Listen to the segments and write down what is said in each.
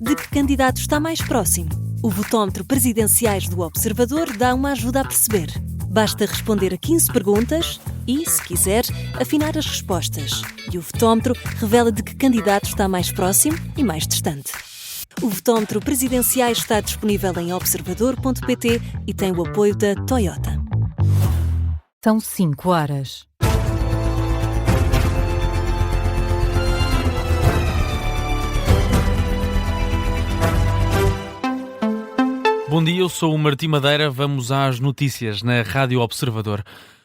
de que candidato está mais próximo. O votómetro Presidenciais do Observador dá uma ajuda a perceber. Basta responder a 15 perguntas e, se quiser, afinar as respostas. E o votómetro revela de que candidato está mais próximo e mais distante. O votómetro Presidenciais está disponível em observador.pt e tem o apoio da Toyota. São 5 horas. Bom dia, eu sou o Martim Madeira. Vamos às notícias na Rádio Observador.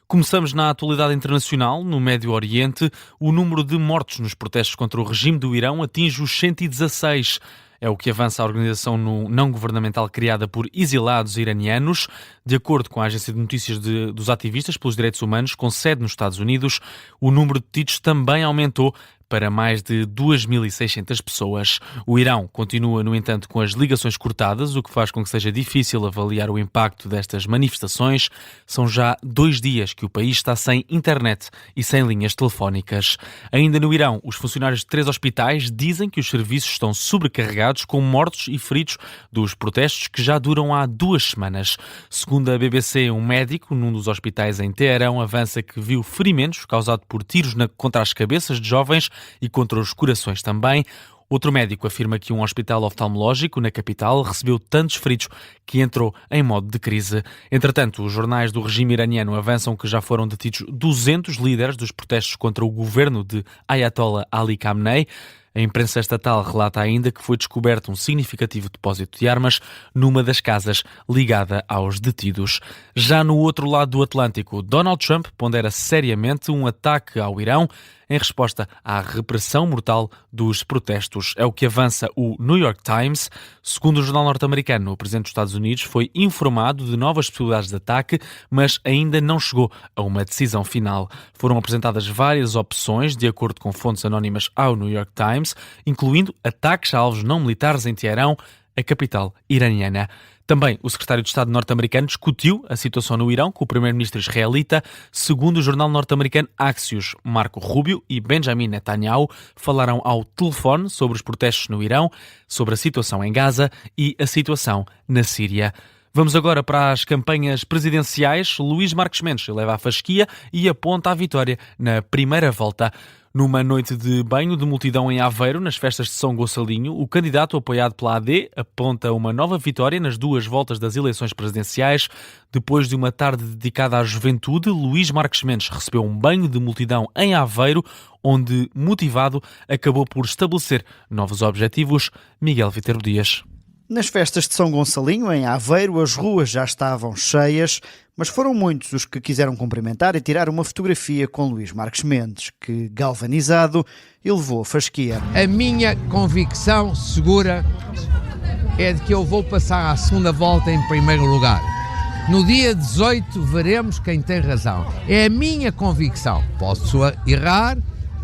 Começamos na atualidade internacional. No Médio Oriente, o número de mortos nos protestos contra o regime do Irão atinge os 116. É o que avança a organização não governamental criada por exilados iranianos. De acordo com a agência de notícias dos ativistas pelos direitos humanos, com sede nos Estados Unidos, o número de detidos também aumentou para mais de 2.600 pessoas. O Irão continua, no entanto, com as ligações cortadas, o que faz com que seja difícil avaliar o impacto destas manifestações. São já 2 dias que o país está sem internet e sem linhas telefónicas. Ainda no Irão, os funcionários de 3 hospitais dizem que os serviços estão sobrecarregados com mortos e feridos dos protestos que já duram há 2 semanas. Segundo a BBC, um médico num dos hospitais em Teherão avança que viu ferimentos causados por tiros contra as cabeças de jovens e contra os corações também. Outro médico afirma que um hospital oftalmológico na capital recebeu tantos feridos que entrou em modo de crise. Entretanto, os jornais do regime iraniano avançam que já foram detidos 200 líderes dos protestos contra o governo de Ayatollah Ali Khamenei. A imprensa estatal relata ainda que foi descoberto um significativo depósito de armas numa das casas ligada aos detidos. Já no outro lado do Atlântico, Donald Trump pondera seriamente um ataque ao Irão em resposta à repressão mortal dos protestos. É o que avança o New York Times. Segundo o jornal norte-americano, o presidente dos Estados Unidos foi informado de novas possibilidades de ataque, mas ainda não chegou a uma decisão final. Foram apresentadas várias opções, de acordo com fontes anónimas ao New York Times, incluindo ataques a alvos não militares em Teherão, a capital iraniana. Também o secretário de Estado norte-americano discutiu a situação no Irão com o primeiro-ministro israelita. Segundo o jornal norte-americano Axios, Marco Rubio e Benjamin Netanyahu falaram ao telefone sobre os protestos no Irão, sobre a situação em Gaza e a situação na Síria. Vamos agora para as campanhas presidenciais. Luís Marques Mendes leva a fasquia e aponta a vitória na primeira volta. Numa noite de banho de multidão em Aveiro, nas festas de São Gonçalinho, o candidato apoiado pela AD aponta uma nova vitória nas 2 voltas das eleições presidenciais. Depois de uma tarde dedicada à juventude, Luís Marques Mendes recebeu um banho de multidão em Aveiro, onde, motivado, acabou por estabelecer novos objetivos. Miguel Viterbo Dias. Nas festas de São Gonçalinho, em Aveiro, as ruas já estavam cheias, mas foram muitos os que quiseram cumprimentar e tirar uma fotografia com Luís Marques Mendes, que, galvanizado, elevou a fasquia. A minha convicção segura é de que eu vou passar à segunda volta em primeiro lugar. No dia 18 veremos quem tem razão. É a minha convicção. Posso errar,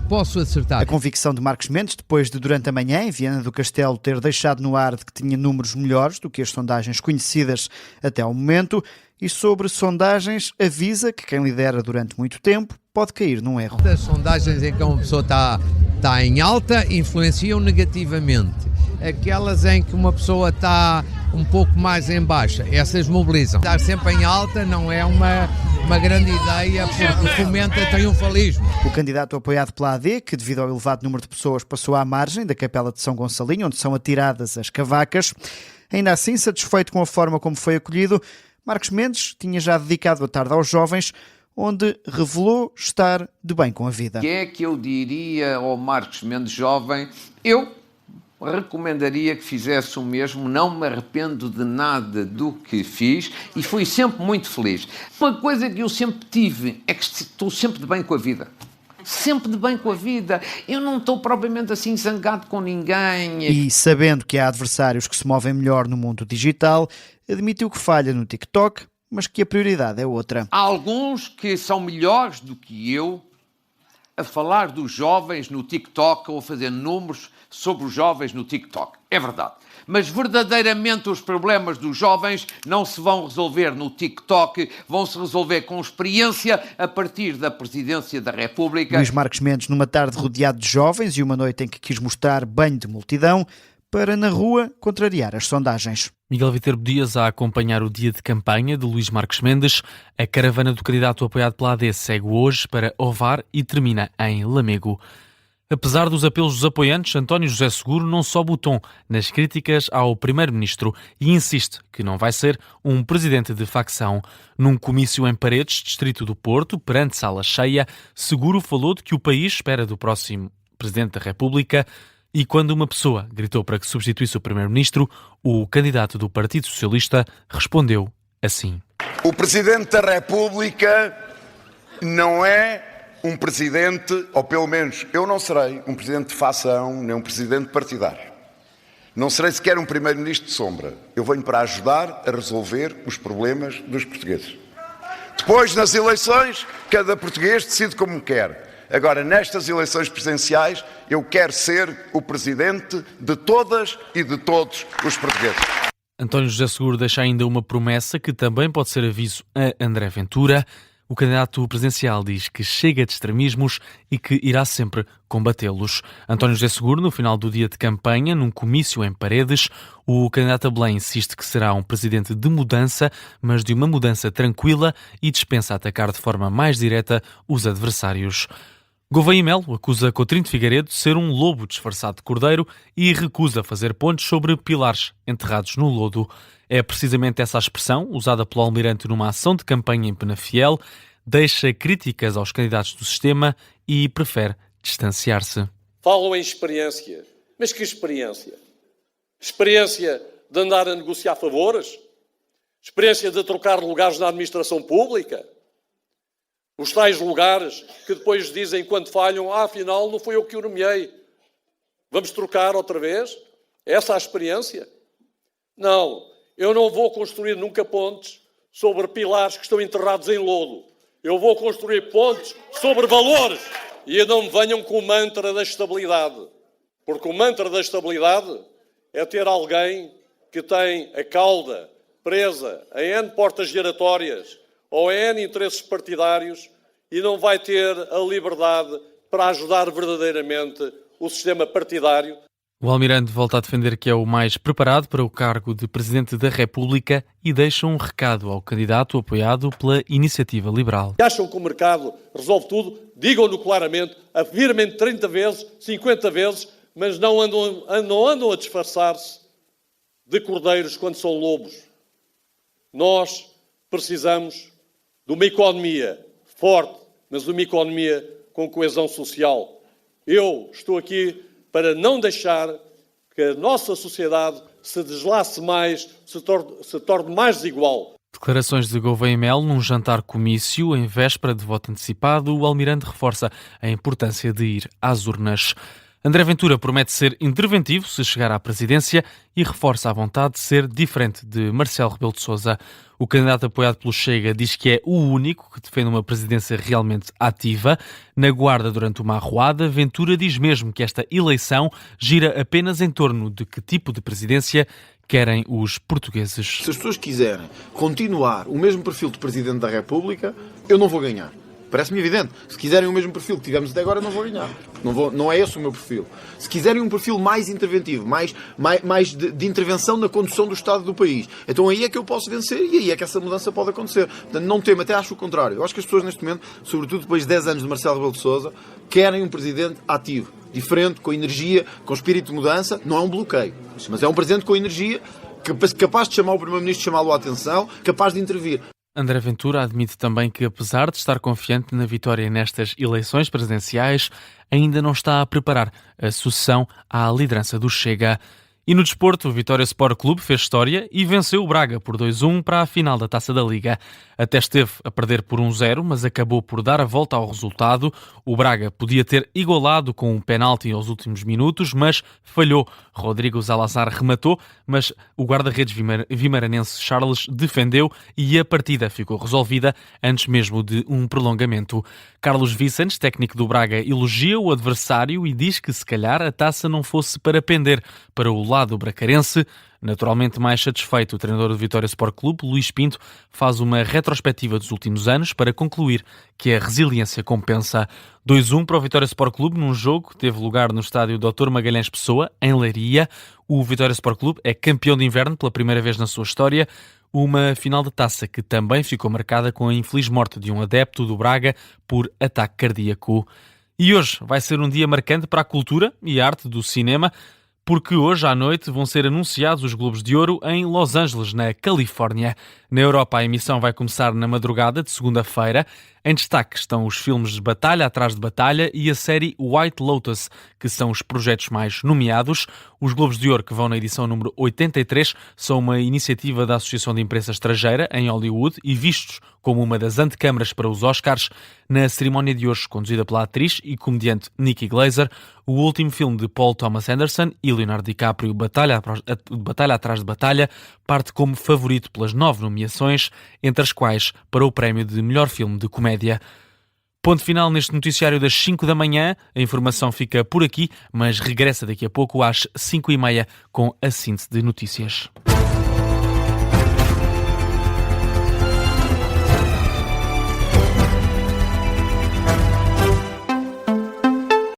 posso acertar. A convicção de Marques Mendes, depois de durante a manhã em Viana do Castelo ter deixado no ar de que tinha números melhores do que as sondagens conhecidas até ao momento, e sobre sondagens avisa que quem lidera durante muito tempo pode cair num erro. As sondagens em que uma pessoa está em alta influenciam negativamente. Aquelas em que uma pessoa está um pouco mais em baixa, essas mobilizam. Estar sempre em alta não é uma grande ideia porque fomenta triunfalismo. O candidato apoiado pela AD, que devido ao elevado número de pessoas passou à margem da capela de São Gonçalinho, onde são atiradas as cavacas, ainda assim satisfeito com a forma como foi acolhido, Marques Mendes tinha já dedicado a tarde aos jovens, onde revelou estar de bem com a vida. O que é que eu diria ao Marques Mendes jovem? Eu recomendaria que fizesse o mesmo, não me arrependo de nada do que fiz e fui sempre muito feliz. Uma coisa que eu sempre tive é que estou sempre de bem com a vida. Sempre de bem com a vida. Eu não estou propriamente assim zangado com ninguém. E sabendo que há adversários que se movem melhor no mundo digital, admitiu que falha no TikTok, mas que a prioridade é outra. Há alguns que são melhores do que eu a falar dos jovens no TikTok ou a fazer números sobre os jovens no TikTok. É verdade. Mas verdadeiramente os problemas dos jovens não se vão resolver no TikTok, vão se resolver com experiência a partir da Presidência da República. Luís Marques Mendes, numa tarde rodeado de jovens e uma noite em que quis mostrar banho de multidão, para, na rua, contrariar as sondagens. Miguel Viterbo Dias a acompanhar o dia de campanha de Luís Marques Mendes. A caravana do candidato apoiado pela AD segue hoje para Ovar e termina em Lamego. Apesar dos apelos dos apoiantes, António José Seguro não sobe o tom nas críticas ao primeiro-ministro e insiste que não vai ser um presidente de facção. Num comício em Paredes, distrito do Porto, perante sala cheia, Seguro falou de que o país espera do próximo presidente da República. E quando uma pessoa gritou para que substituísse o primeiro-ministro, o candidato do Partido Socialista respondeu assim: O Presidente da República não é um presidente, ou pelo menos eu não serei um presidente de facção, nem um presidente partidário. Não serei sequer um primeiro-ministro de sombra. Eu venho para ajudar a resolver os problemas dos portugueses. Depois, nas eleições, cada português decide como quer. Agora, nestas eleições presidenciais, eu quero ser o presidente de todas e de todos os portugueses. António José Seguro deixa ainda uma promessa que também pode ser aviso a André Ventura. O candidato presidencial diz que chega de extremismos e que irá sempre combatê-los. António José Seguro, no final do dia de campanha, num comício em Paredes, o candidato a Belém insiste que será um presidente de mudança, mas de uma mudança tranquila, e dispensa atacar de forma mais direta os adversários. Gouveia e Melo acusa Coutrinho de Figueiredo de ser um lobo disfarçado de cordeiro e recusa fazer pontos sobre pilares enterrados no lodo. É precisamente essa a expressão, usada pelo Almirante numa ação de campanha em Penafiel, deixa críticas aos candidatos do sistema e prefere distanciar-se. Falam em experiência. Mas que experiência? Experiência de andar a negociar favores? Experiência de trocar lugares na administração pública? Os tais lugares que depois dizem, quando falham, afinal não foi eu que o nomeei. Vamos trocar outra vez? Essa é a experiência? Não, eu não vou construir nunca pontes sobre pilares que estão enterrados em lodo. Eu vou construir pontes sobre valores. E não me venham com o mantra da estabilidade. Porque o mantra da estabilidade é ter alguém que tem a cauda presa a N portas giratórias ou a N interesses partidários e não vai ter a liberdade para ajudar verdadeiramente o sistema partidário. O Almirante volta a defender que é o mais preparado para o cargo de Presidente da República e deixa um recado ao candidato apoiado pela Iniciativa Liberal. Acham que o mercado resolve tudo? Digam-no claramente, afirmem 30 vezes, 50 vezes, mas não andam a disfarçar-se de cordeiros quando são lobos. Nós precisamos de uma economia forte, mas de uma economia com coesão social. Eu estou aqui para não deixar que a nossa sociedade se deslace mais, se torne mais desigual. Declarações de Gouveia e Melo num jantar-comício em véspera de voto antecipado. O Almirante reforça a importância de ir às urnas. André Ventura promete ser interventivo se chegar à presidência e reforça a vontade de ser diferente de Marcelo Rebelo de Sousa. O candidato apoiado pelo Chega diz que é o único que defende uma presidência realmente ativa. Na Guarda, durante uma arruada, Ventura diz mesmo que esta eleição gira apenas em torno de que tipo de presidência querem os portugueses. Se as pessoas quiserem continuar o mesmo perfil de Presidente da República, eu não vou ganhar. Parece-me evidente. Se quiserem o mesmo perfil que tivemos até agora, eu não vou ganhar. Não é esse o meu perfil. Se quiserem um perfil mais interventivo, mais de intervenção na condução do Estado do país, então aí é que eu posso vencer e aí é que essa mudança pode acontecer. Portanto, não temo, até acho o contrário. Eu acho que as pessoas neste momento, sobretudo depois de 10 anos de Marcelo Rebelo de Sousa, querem um Presidente ativo, diferente, com energia, com espírito de mudança. Não é um bloqueio, mas é um Presidente com energia, capaz de chamar o Primeiro-Ministro, chamá-lo à atenção, capaz de intervir. André Ventura admite também que, apesar de estar confiante na vitória nestas eleições presidenciais, ainda não está a preparar a sucessão à liderança do Chega. E no desporto, o Vitória Sport Clube fez história e venceu o Braga por 2-1 para a final da Taça da Liga. Até esteve a perder por 1-0, mas acabou por dar a volta ao resultado. O Braga podia ter igualado com um penalti aos últimos minutos, mas falhou. Rodrigo Zalazar rematou, mas o guarda-redes vimaranense Charles defendeu e a partida ficou resolvida antes mesmo de um prolongamento. Carlos Vicentes, técnico do Braga, elogia o adversário e diz que se calhar a taça não fosse para pender para o lado bracarense. Naturalmente mais satisfeito, o treinador do Vitória Sport Clube, Luís Pinto, faz uma retrospectiva dos últimos anos para concluir que a resiliência compensa. 2-1 para o Vitória Sport Clube num jogo que teve lugar no estádio Dr. Magalhães Pessoa, em Leiria. O Vitória Sport Clube é campeão de inverno pela primeira vez na sua história. Uma final de taça que também ficou marcada com a infeliz morte de um adepto do Braga por ataque cardíaco. E hoje vai ser um dia marcante para a cultura e a arte do cinema, porque hoje à noite vão ser anunciados os Globos de Ouro em Los Angeles, na Califórnia. Na Europa, a emissão vai começar na madrugada de segunda-feira. Em destaque estão os filmes de Batalha Atrás de Batalha e a série White Lotus, que são os projetos mais nomeados. Os Globos de Ouro, que vão na edição número 83, são uma iniciativa da Associação de Imprensa Estrangeira em Hollywood e vistos como uma das antecâmaras para os Oscars. Na cerimónia de hoje, conduzida pela atriz e comediante Nikki Glaser, o último filme de Paul Thomas Anderson e Leonardo DiCaprio, Batalha Atrás de Batalha, parte como favorito pelas 9 nomeações, entre as quais para o prémio de melhor filme de comédia. Ponto final neste noticiário das 5 da manhã. A informação fica por aqui, mas regressa daqui a pouco às 5h30 com a síntese de notícias.